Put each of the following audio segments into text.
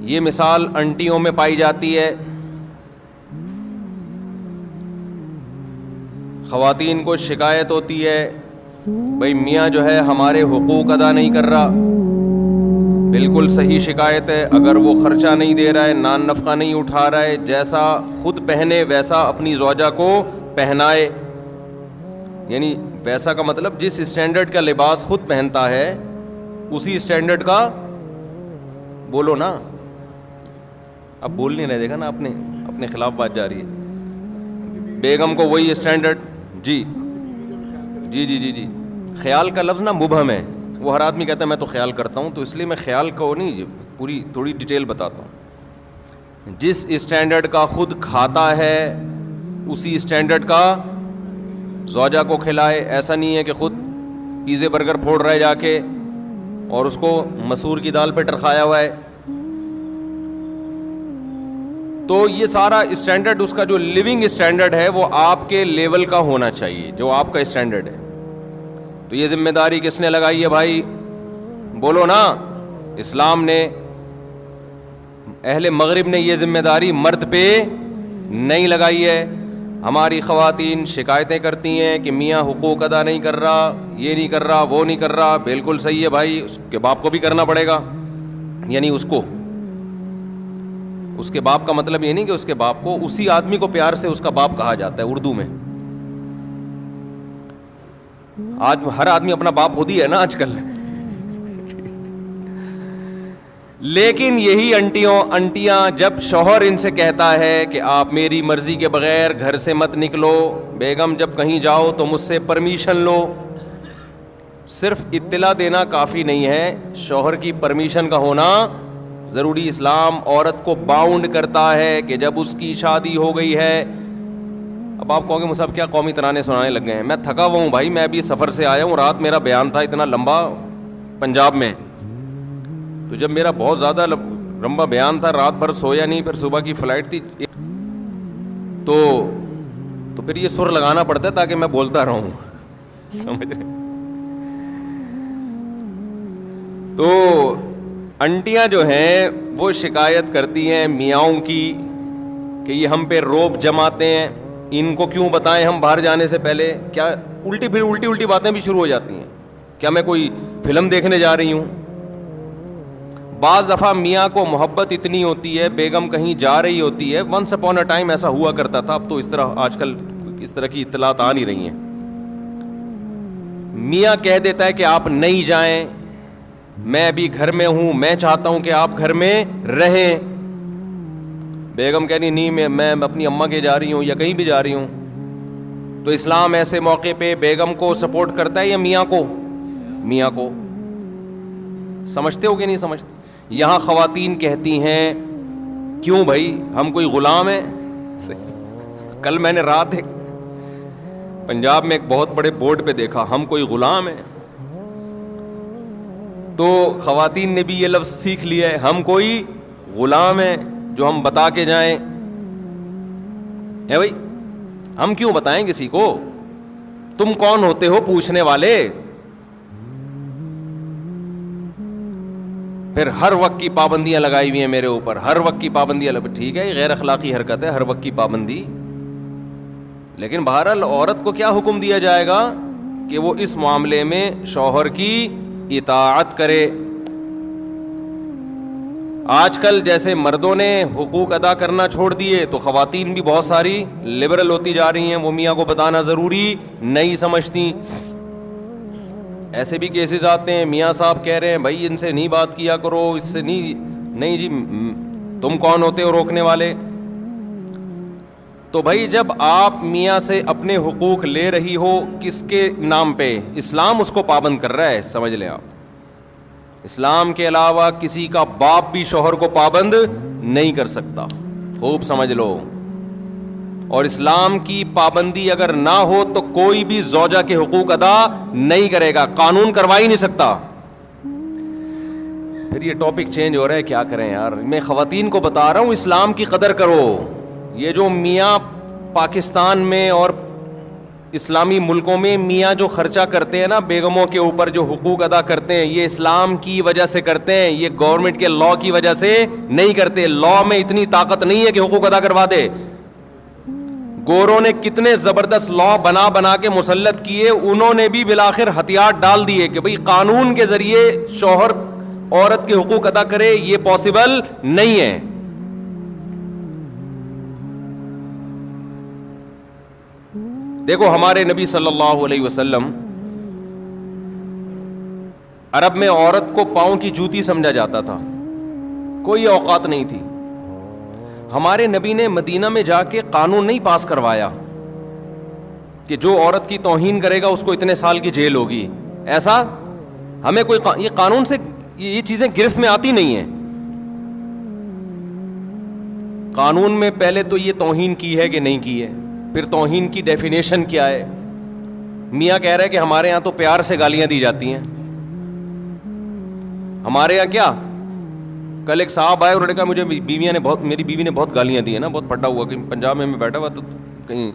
یہ مثال انٹیوں میں پائی جاتی ہے. خواتین کو شکایت ہوتی ہے بھائی میاں جو ہے ہمارے حقوق ادا نہیں کر رہا. بالکل صحیح شکایت ہے. اگر وہ خرچہ نہیں دے رہا ہے, نان نفقہ نہیں اٹھا رہا ہے, جیسا خود پہنے ویسا اپنی زوجہ کو پہنائے, یعنی ویسا کا مطلب جس اسٹینڈرڈ کا لباس خود پہنتا ہے اسی اسٹینڈرڈ کا, بولو نا, اب بول نہیں رہے, دیکھا نا اپنے خلاف بات جا رہی ہے. بیگم کو وہی اسٹینڈرڈ. جی جی جی جی جی خیال کا لفظ نا مبہم ہے, وہ ہر آدمی کہتا ہے میں تو خیال کرتا ہوں, تو اس لیے میں خیال کو نہیں پوری تھوڑی ڈیٹیل بتاتا ہوں. جس اسٹینڈرڈ کا خود کھاتا ہے اسی اسٹینڈرڈ کا زوجہ کو کھلائے. ایسا نہیں ہے کہ خود پیزے برگر پھوڑ رہا ہے جا کے اور اس کو مسور کی دال پہ ٹرکھایا ہوا ہے. تو یہ سارا اسٹینڈرڈ, اس کا جو لیونگ اسٹینڈرڈ ہے وہ آپ کے لیول کا ہونا چاہیے, جو آپ کا اسٹینڈرڈ ہے. تو یہ ذمہ داری کس نے لگائی ہے بھائی؟ بولو نا. اسلام نے, اہل مغرب نے یہ ذمہ داری مرد پہ نہیں لگائی ہے. ہماری خواتین شکایتیں کرتی ہیں کہ میاں حقوق ادا نہیں کر رہا, یہ نہیں کر رہا, وہ نہیں کر رہا. بالکل صحیح ہے بھائی, اس کے باپ کو بھی کرنا پڑے گا. یعنی اس کے باپ کا مطلب یہ نہیں کہ اس کے باپ کو, اسی آدمی کو پیار سے اس کا باپ کہا جاتا ہے اردو میں. آج ہر آدمی اپنا باپ خود ہی ہے نا آج کل. لیکن یہی انٹیاں جب شوہر ان سے کہتا ہے کہ آپ میری مرضی کے بغیر گھر سے مت نکلو, بیگم جب کہیں جاؤ تو مجھ سے پرمیشن لو. صرف اطلاع دینا کافی نہیں ہے, شوہر کی پرمیشن کا ہونا ضروری. اسلام عورت کو باؤنڈ کرتا ہے کہ جب اس کی شادی ہو گئی ہے. اب آپ کہو گے مصعب کیا قومی ترانے سنانے لگ گئے ہیں؟ میں تھکا ہوا ہوں بھائی, میں ابھی سفر سے آیا ہوں. رات میرا بیان تھا اتنا لمبا پنجاب میں, تو جب میرا بہت زیادہ لمبا بیان تھا, رات بھر سویا نہیں, پھر صبح کی فلائٹ تھی, تو پھر یہ سر لگانا پڑتا ہے تاکہ میں بولتا رہوں, سمجھ رہے. تو انٹیاں جو ہیں وہ شکایت کرتی ہیں میاؤں کی کہ یہ ہم پہ روب جماتے ہیں. ان کو کیوں بتائیں ہم باہر جانے سے پہلے؟ کیا الٹی باتیں بھی شروع ہو جاتی ہیں. کیا میں کوئی فلم دیکھنے جا رہی ہوں؟ بعض دفعہ میاں کو محبت اتنی ہوتی ہے, بیگم کہیں جا رہی ہوتی ہے. ونس اپون اے ٹائم ایسا ہوا کرتا تھا, اب تو اس طرح آج کل اس طرح کی اطلاعات آ نہیں رہی ہیں. میاں کہہ دیتا ہے کہ آپ نہیں جائیں, میں ابھی گھر میں ہوں, میں چاہتا ہوں کہ آپ گھر میں رہیں. بیگم کہنی نہیں, میں اپنی اماں کے جا رہی ہوں یا کہیں بھی جا رہی ہوں. تو اسلام ایسے موقع پہ بیگم کو سپورٹ کرتا ہے یا میاں کو؟ میاں کو. سمجھتے ہو کہ نہیں سمجھتے؟ یہاں خواتین کہتی ہیں کیوں بھائی ہم کوئی غلام ہیں؟ کل میں نے رات ایک پنجاب میں ایک بہت بڑے بورڈ پہ دیکھا, ہم کوئی غلام ہیں. تو خواتین نے بھی یہ لفظ سیکھ لیا ہے, ہم کوئی غلام ہیں جو ہم بتا کے جائیں. ہے بھائی, ہم کیوں بتائیں کسی کو؟ تم کون ہوتے ہو پوچھنے والے؟ پھر ہر وقت کی پابندیاں لگائی ہوئی ہیں میرے اوپر, ہر وقت کی پابندیاں. ٹھیک ہے, یہ غیر اخلاقی حرکت ہے, ہر وقت کی پابندی. لیکن بہرحال عورت کو کیا حکم دیا جائے گا کہ وہ اس معاملے میں شوہر کی اطاعت کرے. آج کل جیسے مردوں نے حقوق ادا کرنا چھوڑ دیے تو خواتین بھی بہت ساری لبرل ہوتی جا رہی ہیں, وہ میاں کو بتانا ضروری نہیں سمجھتی. ایسے بھی کیسز آتے ہیں, میاں صاحب کہہ رہے ہیں بھائی ان سے نہیں بات کیا کرو, اس سے نہیں جی, تم کون ہوتے ہو روکنے والے؟ تو بھائی جب آپ میاں سے اپنے حقوق لے رہی ہو, کس کے نام پہ؟ اسلام اس کو پابند کر رہا ہے, سمجھ لیں آپ. اسلام کے علاوہ کسی کا باپ بھی شوہر کو پابند نہیں کر سکتا, خوب سمجھ لو. اور اسلام کی پابندی اگر نہ ہو تو کوئی بھی زوجہ کے حقوق ادا نہیں کرے گا, قانون کروا ہی نہیں سکتا. پھر یہ ٹاپک چینج ہو رہا ہے, کیا کریں یار. میں خواتین کو بتا رہا ہوں اسلام کی قدر کرو. یہ جو میاں پاکستان میں اور اسلامی ملکوں میں میاں جو خرچہ کرتے ہیں نا بیگموں کے اوپر، جو حقوق ادا کرتے ہیں، یہ اسلام کی وجہ سے کرتے ہیں، یہ گورنمنٹ کے لا کی وجہ سے نہیں کرتے. لا میں اتنی طاقت نہیں ہے کہ حقوق ادا کروا دے. گوروں نے کتنے زبردست لا بنا بنا کے مسلط کیے، انہوں نے بھی بالآخر ہتھیار ڈال دیے کہ بھئی قانون کے ذریعے شوہر عورت کے حقوق ادا کرے، یہ پاسبل نہیں ہے. دیکھو ہمارے نبی صلی اللہ علیہ وسلم، عرب میں عورت کو پاؤں کی جوتی سمجھا جاتا تھا، کوئی اوقات نہیں تھی. ہمارے نبی نے مدینہ میں جا کے قانون نہیں پاس کروایا کہ جو عورت کی توہین کرے گا اس کو اتنے سال کی جیل ہوگی. ایسا ہمیں کوئی یہ قانون سے یہ چیزیں گرفت میں آتی نہیں ہیں. قانون میں پہلے تو یہ توہین کی ہے کہ نہیں کی ہے، پھر توہین کی ڈیفینیشن کیا ہے. میاں کہہ رہے کہ ہمارے ہاں تو پیار سے گالیاں دی جاتی ہیں. ہمارے یہاں کیا، کل ایک صاحب آئے، انہوں نے کہا مجھے میری بیوی نے بہت گالیاں دی ہیں نا، بہت پھٹا ہوا کہ پنجاب میں بیٹھا ہوا تو کہیں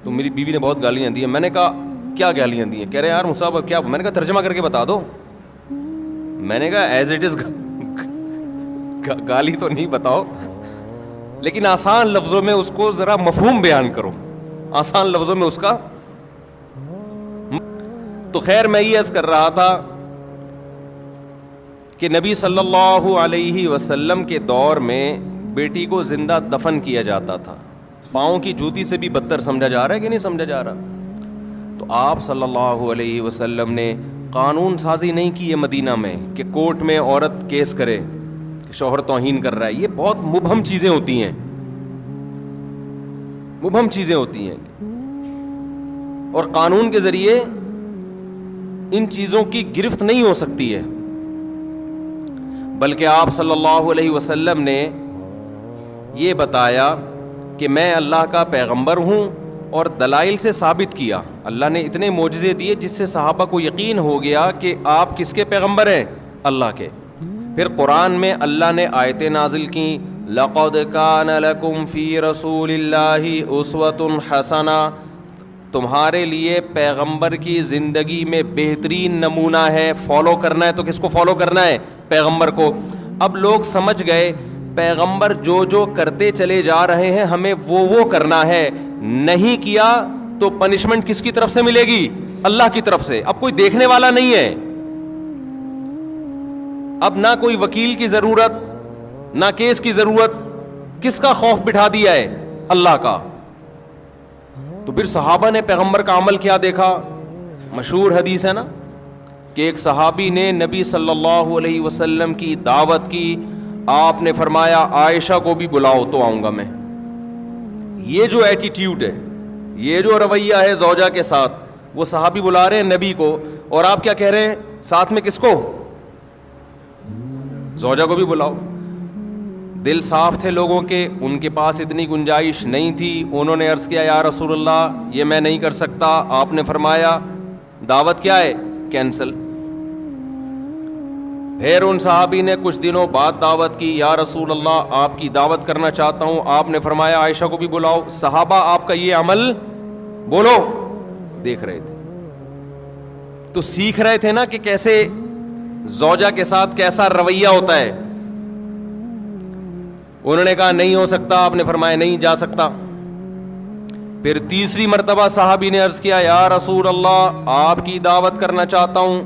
تو میری بیوی نے بہت گالیاں دی ہیں. میں نے کہا کیا گالیاں دی ہیں؟ کہہ رہے یار مصعب کیا؟ میں نے کہا ترجمہ کر کے بتا دو. میں نے کہا ایز اٹ از گالی تو نہیں بتاؤ، لیکن آسان لفظوں میں اس کو ذرا مفہوم بیان کرو، آسان لفظوں میں اس کا. تو خیر میں یہ عرض کر رہا تھا کہ نبی صلی اللہ علیہ وسلم کے دور میں بیٹی کو زندہ دفن کیا جاتا تھا. پاؤں کی جوتی سے بھی بدتر سمجھا جا رہا ہے کہ نہیں سمجھا جا رہا؟ تو آپ صلی اللہ علیہ وسلم نے قانون سازی نہیں کی ہے مدینہ میں کہ کورٹ میں عورت کیس کرے کہ شوہر توہین کر رہا ہے. یہ بہت مبہم چیزیں ہوتی ہیں، مبہم چیزیں ہوتی ہیں، اور قانون کے ذریعے ان چیزوں کی گرفت نہیں ہو سکتی ہے. بلکہ آپ صلی اللہ علیہ وسلم نے یہ بتایا کہ میں اللہ کا پیغمبر ہوں، اور دلائل سے ثابت کیا. اللہ نے اتنے معجزے دیے جس سے صحابہ کو یقین ہو گیا کہ آپ کس کے پیغمبر ہیں؟ اللہ کے. پھر قرآن میں اللہ نے آیتیں نازل کی، لَقَدْ كَانَ لَكُمْ فِي رَسُولِ اللَّهِ أُسْوَةٌ حَسَنَةٌ، تمہارے لیے پیغمبر کی زندگی میں بہترین نمونہ ہے. فالو کرنا ہے تو کس کو فالو کرنا ہے؟ پیغمبر کو. اب لوگ سمجھ گئے پیغمبر جو کرتے چلے جا رہے ہیں ہمیں وہ کرنا ہے، نہیں کیا تو پنشمنٹ کس کی طرف سے ملے گی؟ اللہ کی طرف سے. اب کوئی دیکھنے والا نہیں ہے، اب نہ کوئی وکیل کی ضرورت، نہ کیس کی ضرورت. کس کا خوف بٹھا دیا ہے؟ اللہ کا. تو پھر صحابہ نے پیغمبر کا عمل کیا دیکھا؟ مشہور حدیث ہے نا کہ ایک صحابی نے نبی صلی اللہ علیہ وسلم کی دعوت کی، آپ نے فرمایا عائشہ کو بھی بلاؤ تو آؤں گا میں. یہ جو ایٹیٹیوڈ ہے، یہ جو رویہ ہے زوجہ کے ساتھ، وہ صحابی بلا رہے ہیں نبی کو، اور آپ کیا کہہ رہے ہیں ساتھ میں؟ کس کو؟ زوجہ کو بھی بلاؤ. دل صاف تھے لوگوں کے، ان کے پاس اتنی گنجائش نہیں تھی. انہوں نے عرض کیا یا رسول اللہ یہ میں نہیں کر سکتا. آپ نے فرمایا دعوت کیا ہے؟ کینسل. پھر ان صحابی نے کچھ دنوں بعد دعوت کی، یا رسول اللہ آپ کی دعوت کرنا چاہتا ہوں. آپ نے فرمایا عائشہ کو بھی بلاؤ. صحابہ آپ کا یہ عمل بولو دیکھ رہے تھے، تو سیکھ رہے تھے نا کہ کیسے زوجہ کے ساتھ کیسا رویہ ہوتا ہے. انہوں نے کہا نہیں ہو سکتا. آپ نے فرمایا نہیں جا سکتا. پھر تیسری مرتبہ صحابی نے عرض کیا یا رسول اللہ آپ کی دعوت کرنا چاہتا ہوں.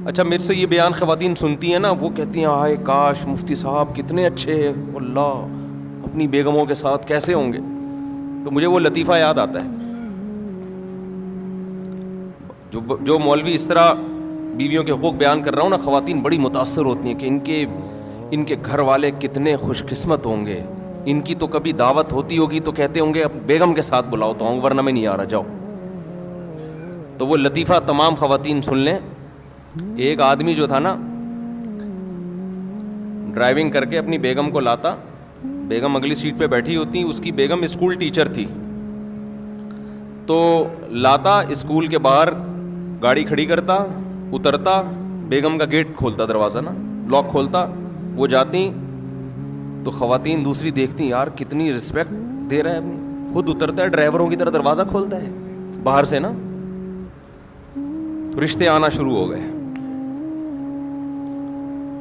اچھا میرے سے یہ بیان خواتین سنتی ہیں نا، وہ کہتی ہیں ہائے کاش مفتی صاحب کتنے اچھے ہیں، اللہ اپنی بیگموں کے ساتھ کیسے ہوں گے. تو مجھے وہ لطیفہ یاد آتا ہے، جو مولوی اس طرح بیویوں کے حقوق بیان کر رہا ہوں نا، خواتین بڑی متاثر ہوتی ہیں کہ ان کے گھر والے کتنے خوش قسمت ہوں گے. ان کی تو کبھی دعوت ہوتی ہوگی تو کہتے ہوں گے بیگم کے ساتھ بلاؤ تو آؤں ورنہ میں نہیں آ رہا جاؤ. تو وہ لطیفہ تمام خواتین سن لیں. ایک آدمی جو تھا نا ڈرائیونگ کر کے اپنی بیگم کو لاتا، بیگم اگلی سیٹ پہ بیٹھی ہوتی، اس کی بیگم اسکول ٹیچر تھی، تو لاتا اسکول کے باہر گاڑی کھڑی کرتا، اترتا، بیگم کا گیٹ کھولتا، دروازہ نا لاک کھولتا، وہ جاتی تو خواتین دوسری دیکھتی یار کتنی رسپیکٹ دے رہا ہے اپنی، خود اترتا ہے ڈرائیوروں کی طرح دروازہ کھولتا ہے. باہر سے نا, تو رشتے آنا شروع ہو گئے.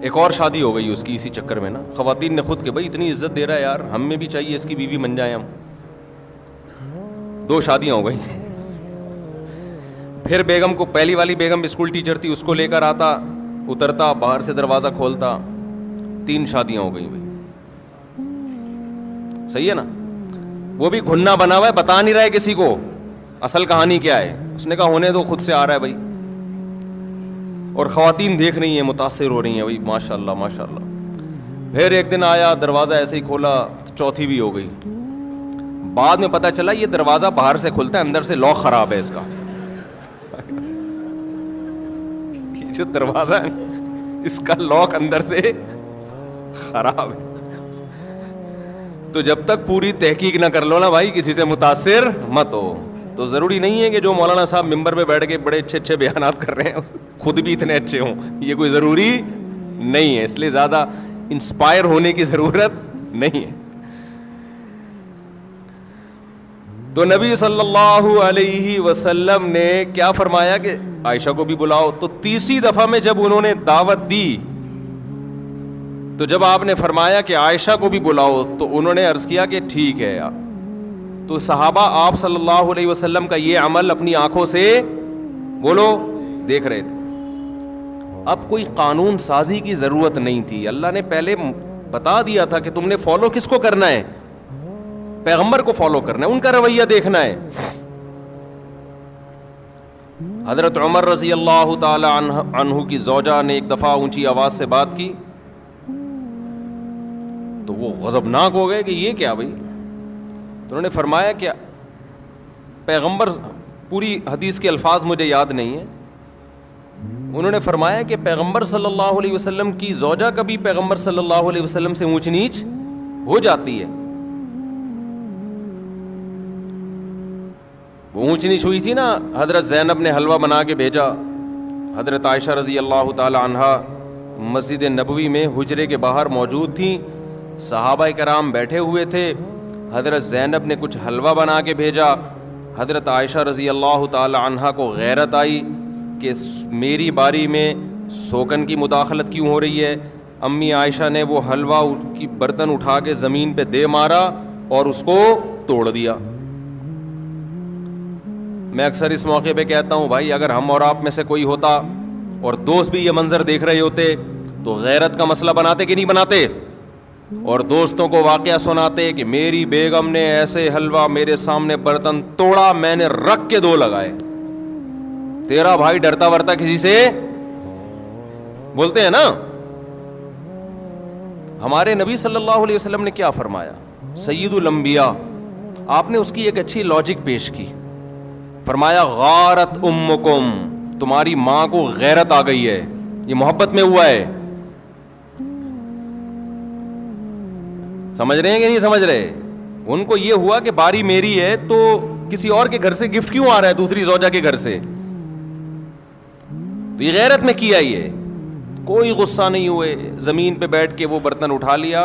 ایک اور شادی ہو گئی اس کی اسی چکر میں نا. خواتین نے خود کہ بھائی اتنی عزت دے رہا ہے یار, ہم میں بھی چاہیے اس کی بیوی بن جائیں ہم. 2 شادیاں ہو گئی. پھر بیگم کو, پہلی والی بیگم اسکول ٹیچر تھی, اس کو لے کر آتا, اترتا, باہر سے دروازہ کھولتا. 3 شادیاں ہو گئی بھائی. صحیح ہے نا. وہ بھی گھننا بنا ہوا ہے, بتا نہیں رہا ہے کسی کو اصل کہانی کیا ہے. اس نے کہا ہونے دو, خود سے آ رہا ہے بھائی. اور خواتین دیکھ رہی ہیں, متاثر ہو رہی ہیں بھائی, ماشاء اللہ ماشاء اللہ. پھر ایک دن آیا, دروازہ ایسے ہی کھولا تو چوتھی بھی ہو گئی. بعد میں پتہ چلا یہ دروازہ باہر سے کھلتا ہے, اندر سے لاک خراب ہے اس کا. جو دروازہ ہے اس کا لاک اندر سے خراب ہے. تو جب تک پوری تحقیق نہ کر لو نا بھائی, کسی سے متاثر مت ہو. تو ضروری نہیں ہے کہ جو مولانا صاحب ممبر پہ بیٹھ کے بڑے اچھے بیانات کر رہے ہیں خود بھی اتنے اچھے ہوں, یہ کوئی ضروری نہیں ہے. اس لیے زیادہ انسپائر ہونے کی ضرورت نہیں ہے. تو نبی صلی اللہ علیہ وسلم نے کیا فرمایا کہ عائشہ کو بھی بلاؤ. تو 30 دفعہ میں جب انہوں نے دعوت دی, تو جب آپ نے فرمایا کہ عائشہ کو بھی بلاؤ, تو انہوں نے عرض کیا کہ ٹھیک ہے. تو صحابہ آپ صلی اللہ علیہ وسلم کا یہ عمل اپنی آنکھوں سے بولو دیکھ رہے تھے. اب کوئی قانون سازی کی ضرورت نہیں تھی. اللہ نے پہلے بتا دیا تھا کہ تم نے فالو کس کو کرنا ہے, پیغمبر کو فالو کرنا ہے, ان کا رویہ دیکھنا ہے. حضرت عمر رضی اللہ تعالی عنہ کی زوجہ نے ایک دفعہ اونچی آواز سے بات کی تو وہ غضبناک ہو گئے کہ یہ کیا بھائی. تو انہوں نے فرمایا کہ پیغمبر, پوری حدیث کے الفاظ مجھے یاد نہیں ہیں, انہوں نے فرمایا کہ پیغمبر صلی اللہ علیہ وسلم کی زوجہ کبھی پیغمبر صلی اللہ علیہ وسلم سے اونچ نیچ ہو جاتی ہے. وہ اونچ نیچ ہوئی تھی نا, حضرت زینب نے حلوہ بنا کے بھیجا. حضرت عائشہ رضی اللہ تعالی عنہا مسجد نبوی میں حجرے کے باہر موجود تھیں, صحابہ کرام بیٹھے ہوئے تھے. حضرت زینب نے کچھ حلوہ بنا کے بھیجا. حضرت عائشہ رضی اللہ تعالی عنہا کو غیرت آئی کہ میری باری میں سوکن کی مداخلت کیوں ہو رہی ہے. امی عائشہ نے وہ حلوہ کی برتن اٹھا کے زمین پہ دے مارا اور اس کو توڑ دیا. میں اکثر اس موقع پہ کہتا ہوں بھائی, اگر ہم اور آپ میں سے کوئی ہوتا اور دوست بھی یہ منظر دیکھ رہے ہوتے تو غیرت کا مسئلہ بناتے کہ نہیں بناتے, اور دوستوں کو واقعہ سناتے کہ میری بیگم نے ایسے حلوہ میرے سامنے برتن توڑا, میں نے رکھ کے 2 لگائے. تیرا بھائی ڈرتا ورتا کسی سے, بولتے ہیں نا. ہمارے نبی صلی اللہ علیہ وسلم نے کیا فرمایا, سید الانبیاء, آپ نے اس کی ایک اچھی لاجک پیش کی. فرمایا غارت امکم, تمہاری ماں کو غیرت آ گئی ہے. یہ محبت میں ہوا ہے. سمجھ رہے ہیں کہ نہیں سمجھ رہے؟ ان کو یہ ہوا کہ باری میری ہے تو کسی اور کے گھر سے گفٹ کیوں آ رہا ہے, دوسری زوجہ کے گھر سے. تو یہ غیرت میں کیا, یہ کوئی غصہ نہیں ہوئے, زمین پہ بیٹھ کے وہ برتن اٹھا لیا.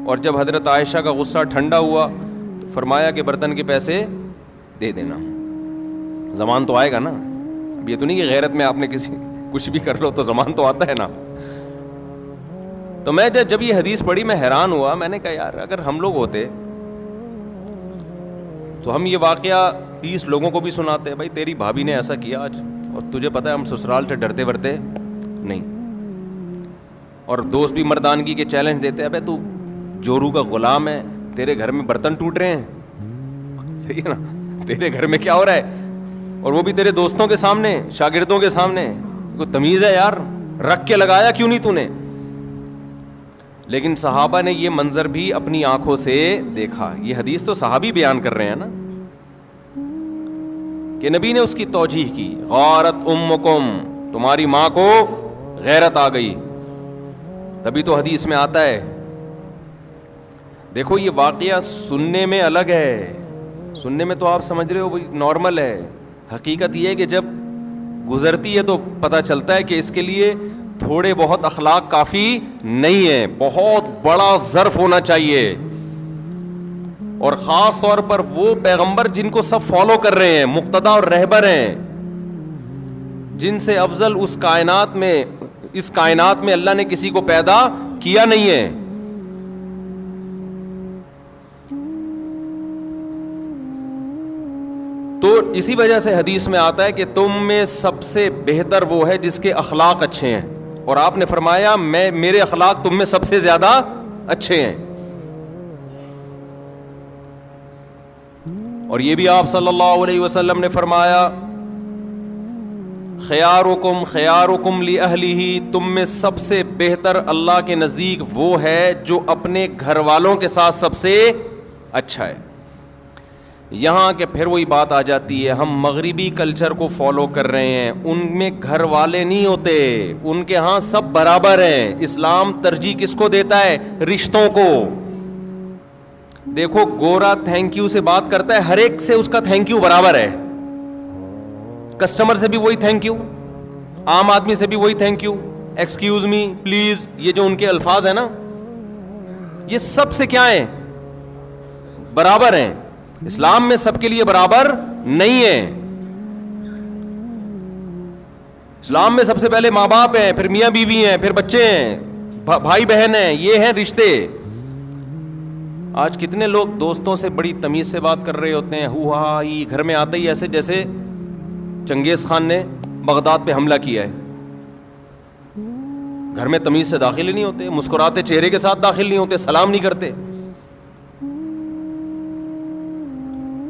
اور جب حضرت عائشہ کا غصہ ٹھنڈا ہوا تو فرمایا کہ برتن کے پیسے دے دینا. زمان تو آئے گا نا, اب یہ تو نہیں کہ غیرت میں آپ نے کسی کچھ بھی کر لو تو زمان تو آتا ہے نا. تو میں جب یہ حدیث پڑھی میں حیران ہوا. میں نے کہا یار اگر ہم لوگ ہوتے تو ہم یہ واقعہ 20 لوگوں کو بھی سناتے. بھائی تیری بھابھی نے ایسا کیا آج, اور تجھے پتہ ہے ہم سسرال سے ڈرتے ورتے نہیں. اور دوست بھی مردانگی کے چیلنج دیتے, ابے تو جورو کا غلام ہے, تیرے گھر میں برتن ٹوٹ رہے ہیں, صحیح ہے نا, تیرے گھر میں کیا ہو رہا ہے, اور وہ بھی تیرے دوستوں کے سامنے, شاگردوں کے سامنے. کوئی تمیز ہے یار, رکھ کے لگایا کیوں نہیں تو نے. لیکن صحابہ نے یہ منظر بھی اپنی آنکھوں سے دیکھا. یہ حدیث تو صحابی بیان کر رہے ہیں نا, کہ نبی نے اس کی توجیح کی. غارت امکم, تمہاری ماں کو غیرت آ گئی. تبھی تو حدیث میں آتا ہے. دیکھو یہ واقعہ سننے میں الگ ہے, سننے میں تو آپ سمجھ رہے ہو بھائی نارمل ہے. حقیقت یہ ہے کہ جب گزرتی ہے تو پتہ چلتا ہے کہ اس کے لیے تھوڑے بہت اخلاق کافی نہیں ہے, بہت بڑا ظرف ہونا چاہیے. اور خاص طور پر وہ پیغمبر جن کو سب فالو کر رہے ہیں, مقتدا اور رہبر ہیں, جن سے افضل اس کائنات میں اللہ نے کسی کو پیدا کیا نہیں ہے. تو اسی وجہ سے حدیث میں آتا ہے کہ تم میں سب سے بہتر وہ ہے جس کے اخلاق اچھے ہیں, اور آپ نے فرمایا میرے اخلاق تم میں سب سے زیادہ اچھے ہیں. اور یہ بھی آپ صلی اللہ علیہ وسلم نے فرمایا خیارکم خیارکم لأہلہ, تم میں سب سے بہتر اللہ کے نزدیک وہ ہے جو اپنے گھر والوں کے ساتھ سب سے اچھا ہے. یہاں کہ پھر وہی بات آ جاتی ہے, ہم مغربی کلچر کو فالو کر رہے ہیں, ان میں گھر والے نہیں ہوتے, ان کے ہاں سب برابر ہیں. اسلام ترجیح کس کو دیتا ہے؟ رشتوں کو. دیکھو گورا تھینک یو سے بات کرتا ہے, ہر ایک سے اس کا تھینک یو برابر ہے, کسٹمر سے بھی وہی تھینک یو, عام آدمی سے بھی وہی thank you, excuse me, please, یہ جو ان کے الفاظ ہیں نا, یہ سب سے کیا ہیں؟ برابر ہیں. اسلام میں سب کے لیے برابر نہیں ہے. اسلام میں سب سے پہلے ماں باپ ہیں, پھر میاں بیوی ہیں, پھر بچے ہیں, بھائی بہن ہیں, یہ ہیں رشتے. آج کتنے لوگ دوستوں سے بڑی تمیز سے بات کر رہے ہوتے ہیں, ہو ہا ہی, گھر میں آتے ہی ایسے جیسے چنگیز خان نے بغداد پہ حملہ کیا ہے. گھر میں تمیز سے داخل ہی نہیں ہوتے, مسکراتے چہرے کے ساتھ داخل نہیں ہوتے, سلام نہیں کرتے.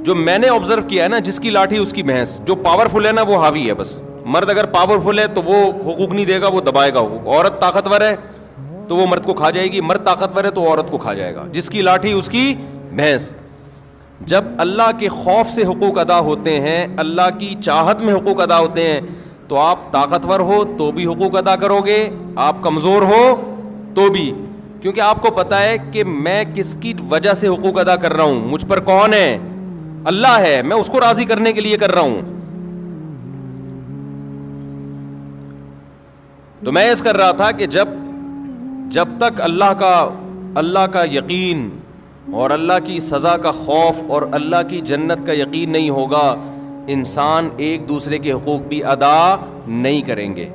جو میں نے آبزرو کیا ہے نا, جس کی لاٹھی اس کی بھینس, جو پاورفل ہے نا وہ حاوی ہے بس. مرد اگر پاورفل ہے تو وہ حقوق نہیں دے گا, وہ دبائے گا حقوق. عورت طاقتور ہے تو وہ مرد کو کھا جائے گی, مرد طاقتور ہے تو عورت کو کھا جائے گا. جس کی لاٹھی اس کی بھینس. جب اللہ کے خوف سے حقوق ادا ہوتے ہیں, اللہ کی چاہت میں حقوق ادا ہوتے ہیں, تو آپ طاقتور ہو تو بھی حقوق ادا کرو گے, آپ کمزور ہو تو بھی, کیونکہ آپ کو پتا ہے کہ میں کس کی وجہ سے حقوق ادا کر رہا ہوں, مجھ پر کون ہے؟ اللہ ہے, میں اس کو راضی کرنے کے لیے کر رہا ہوں. تو میں اس کر رہا تھا کہ جب تک اللہ کا یقین اور اللہ کی سزا کا خوف اور اللہ کی جنت کا یقین نہیں ہوگا, انسان ایک دوسرے کے حقوق بھی ادا نہیں کریں گے.